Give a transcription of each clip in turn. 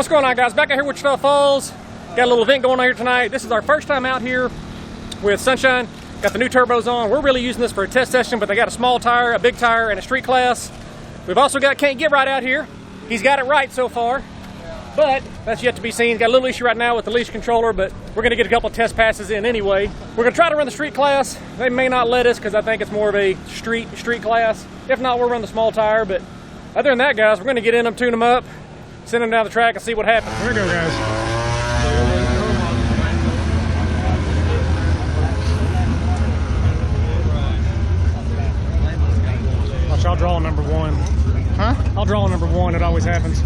What's going on, guys? Back out here with Wichita Falls. Got a little event going on here tonight. This is our first time out here with Sunshine. Got the new turbos on. We're really using this for a test session, but they got a small tire, a big tire, and a street class. We've also got Can't Get Right out here. He's got it right so far, but that's yet to be seen. He's got a little issue right now with the leash controller, but we're gonna get a couple of test passes in anyway. We're gonna try to run the street class. They may not let us because I think it's more of a street class. If not, we'll run the small tire, but other than that, guys, we're gonna get in them, tune them up, send them down the track and see what happens. Here we go, guys. Watch, I'll draw number one. Huh? I'll draw number one. It always happens.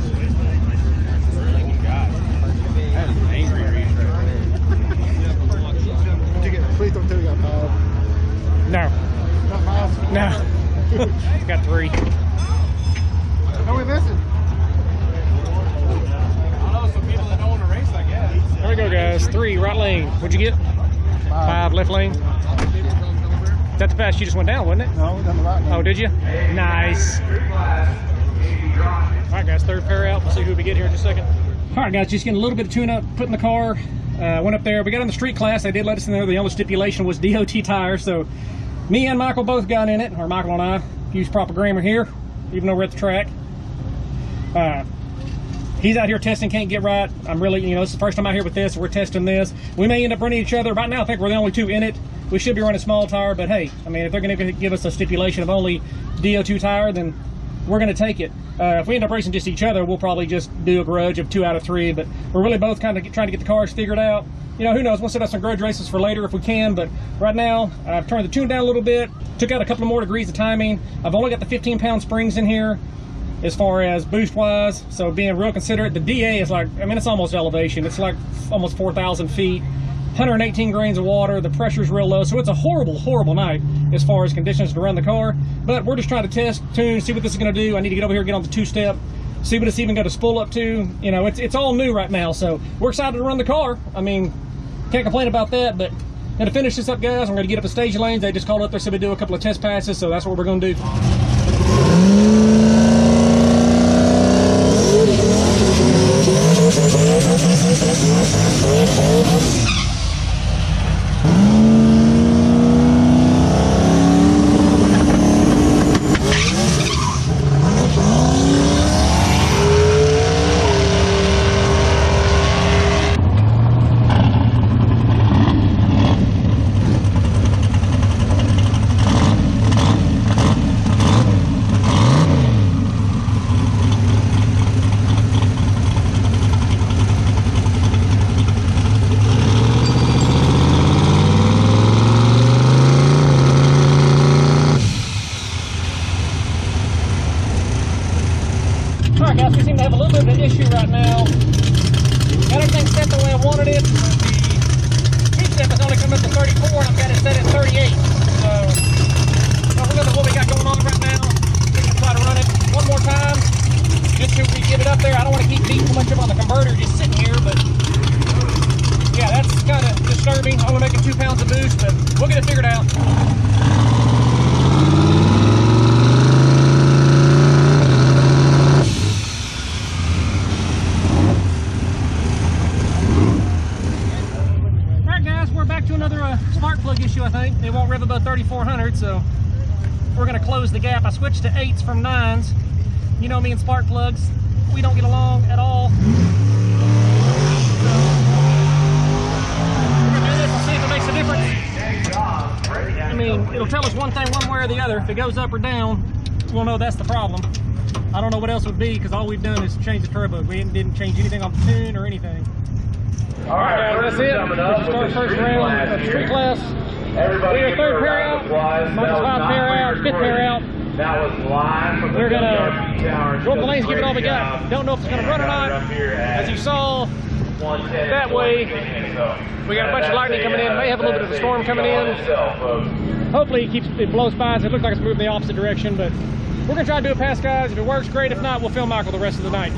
Please don't tell you got miles. No. Not miles? No. Got three. How are we missing? There we go, guys. Three, right lane. What'd you get? Five, left lane. Is that the pass you just went down, wasn't it? No, we done the right lane. Oh, did you? Nice. All right, guys, third pair out. We'll see who we get here in just a second. All right, guys, just getting a little bit of tune-up, put in the car. Went up there. We got in the street class. They did let us in there. The only stipulation was DOT tires. So me and Michael both got in it, or Michael and I. Use proper grammar here, even though we're at the track. He's out here testing Can't Get Right. I'm really, this is the first time out here with this. We're testing this. We may end up running each other. Right now, I think we're the only two in it. We should be running small tire, but hey, I mean, if they're going to give us a stipulation of only DO2 tire, then we're going to take it. If we end up racing just each other, we'll probably just do a grudge of 2 out of 3, but we're really both kind of trying to get the cars figured out. Who knows, we'll set up some grudge races for later if we can, but right now, I've turned the tune down a little bit, took out a couple more degrees of timing. I've only got the 15-pound springs in here as far as boost-wise, so being real considerate. The DA is like, it's almost elevation. It's like almost 4,000 feet. 118 grains of water, the pressure's real low, so it's a horrible night as far as conditions to run the car. But we're just trying to test, tune, see what this is going to do. I need to get over here, get on the 2-step, see what it's even going to spool up to. It's all new right now, so we're excited to run the car. Can't complain about that, but going to finish this up, guys. I'm going to get up the stage lanes. They just called up there, said we do a couple of test passes, so that's what we're going to do. Alright, guys, we seem to have a little bit of an issue right now. Got everything set the way I wanted it. The heat step is only coming up to 34 and I've got it set at 38. So, regardless of what we got going on right now, we can try to run it one more time. Just so we get it up there. I don't want to keep beating too much up on the converter just sitting here, but yeah, that's kind of disturbing. I'm only making 2 pounds of boost, but we'll get it figured out. Another spark plug issue, I think. They won't rev above 3,400, so we're going to close the gap. I switched to 8s from 9s. You know me and spark plugs, we don't get along at all. So we're going to do this and see if it makes a difference. It'll tell us one thing one way or the other. If it goes up or down, we'll know that's the problem. I don't know what else would be because all we've done is change the turbo. We didn't change anything on the tune or anything. All right, that's it. Start first round of street class. Everybody, we're third pair out. Michael's 5 pair out, 5th pair out. That was live from the we're gonna go up the lanes, give it all we got. Don't know if it's gonna run or not. As you saw that way, we got a bunch of lightning coming in. May have a little bit of a storm coming in. Hopefully it blows by. So it looks like it's moving the opposite direction, but we're gonna try to do a pass, guys. If it works, great. If not, we'll film Michael the rest of the night.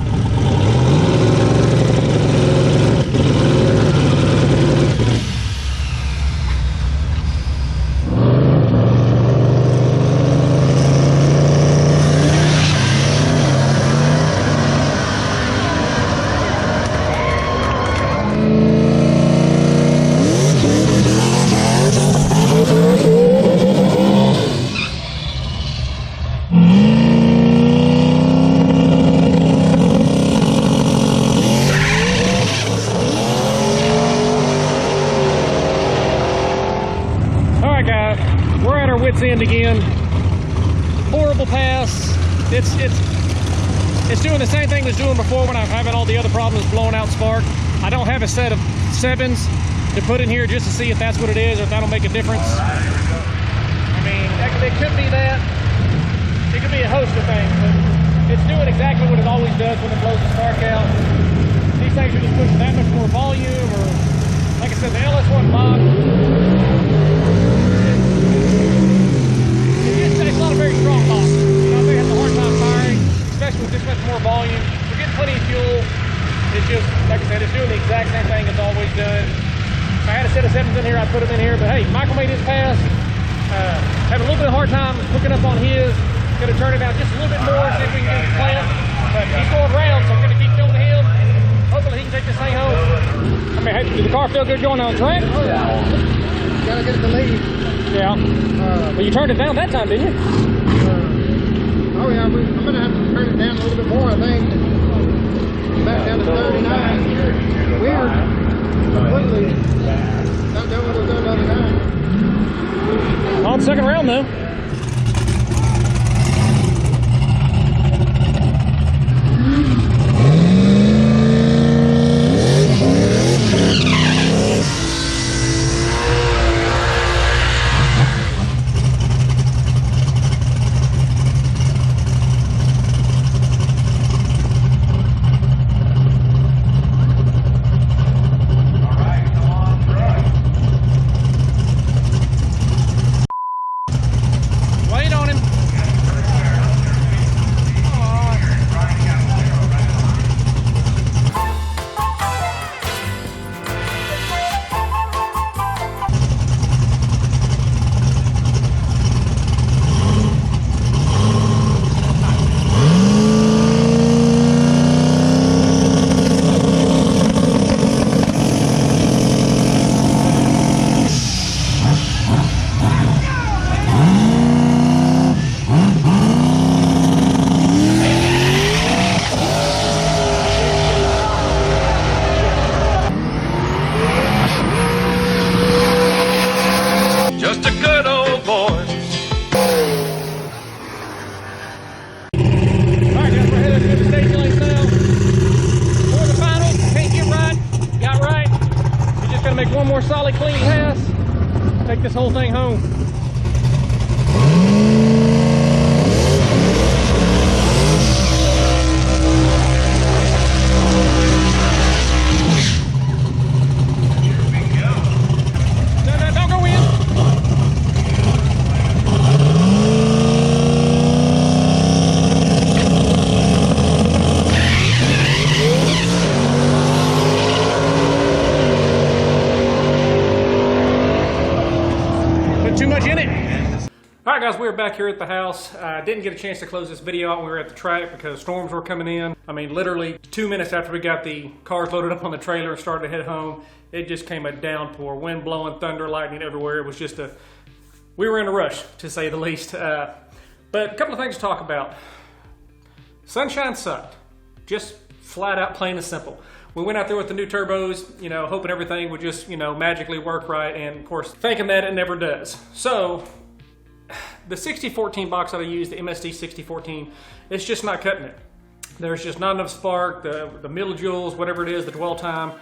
we're at our wit's end again. Horrible pass. It's doing the same thing it was doing before when I'm having all the other problems blowing out spark. I don't have a set of 7s to put in here just to see if that's what it is or if that'll make a difference. I mean, it could be that. It could be a host of things, but it's doing exactly what it always does when it blows the spark out. These things are just pushing that much more volume, or like I said, the LS1 box. It's not a very strong box. You know, they have a hard time firing, especially with this much more volume. We're getting plenty of fuel. It's just, like I said, it's doing the exact same thing it's always done. If I had a set of 7s in here, I'd put them in here, but hey, Michael made his pass. Having a little bit of hard time hooking up on his. Gonna turn it out just a little bit more, see if we can get it plant. But he's going round, so I'm gonna keep going to him. Hopefully he can take this thing home. I mean, hey, did the car feel good going down the track? Oh yeah. Gotta get the lead. Yeah. Well, you turned it down that time, didn't you? Oh yeah, I'm gonna have to turn it down a little bit more, I think. Back down to 39. Weird. Completely. Not doing what it was done the other night. On second round though. Make one more solid clean pass, take this whole thing home. No, don't go in. Too much in it. All right, guys, we're back here at the house. Didn't get a chance to close this video out when we were at the track because storms were coming in. I mean, literally 2 minutes after we got the cars loaded up on the trailer and started to head home, it just came a downpour, wind blowing, thunder, lightning everywhere. It was just we were in a rush, to say the least. But a couple of things to talk about. Sunshine sucked. Just flat out, plain and simple. We went out there with the new turbos, you know, hoping everything would just, you know, magically work right, and of course, thinking that it never does. So, the 6014 box that I used, the MSD 6014, it's just not cutting it. There's just not enough spark, the millijoules, whatever it is, the dwell time,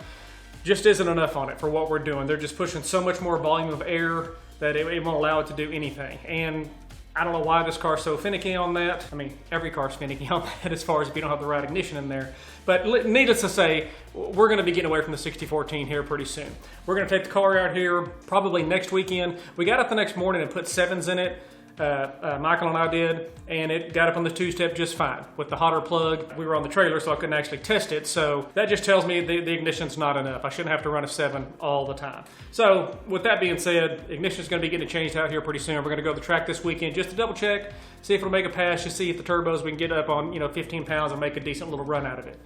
just isn't enough on it for what we're doing. They're just pushing so much more volume of air that it won't allow it to do anything. And I don't know why this car's so finicky on that. I mean, every car's finicky on that as far as if you don't have the right ignition in there. But needless to say, we're gonna be getting away from the 6014 here pretty soon. We're gonna take the car out here probably next weekend. We got up the next morning and put 7s in it. Michael and I did, and it got up on the 2-step just fine. With the hotter plug, we were on the trailer, so I couldn't actually test it. So that just tells me the ignition's not enough. I shouldn't have to run a 7 all the time. So with that being said, ignition's gonna be getting changed out here pretty soon. We're gonna go to the track this weekend just to double check, see if it'll make a pass, just see if the turbos we can get up on, 15 pounds and make a decent little run out of it.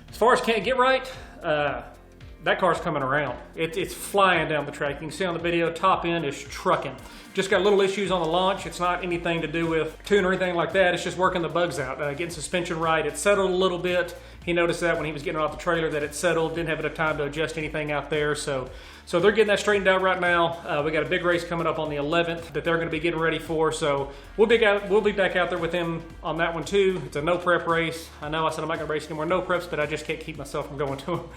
As far as can't get right, that car's coming around. It's flying down the track. You can see on the video, top end is trucking. Just got little issues on the launch. It's not anything to do with tune or anything like that. It's just working the bugs out, getting suspension right. It's settled a little bit. He noticed that when he was getting off the trailer that it settled, didn't have enough time to adjust anything out there. So they're getting that straightened out right now. We got a big race coming up on the 11th that they're going to be getting ready for. So we'll be back out there with them on that one too. It's a no prep race. I know I said I'm not going to race any more no preps, but I just can't keep myself from going to them.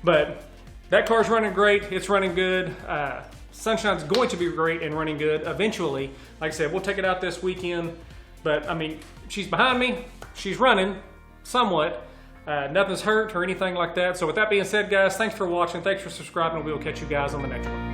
But that car's running great. It's running good. Sunshine's going to be great and running good eventually. Like I said, we'll take it out this weekend. But I mean, she's behind me. She's running somewhat. Nothing's hurt or anything like that. So with that being said, guys, thanks for watching. Thanks for subscribing. We will catch you guys on the next one.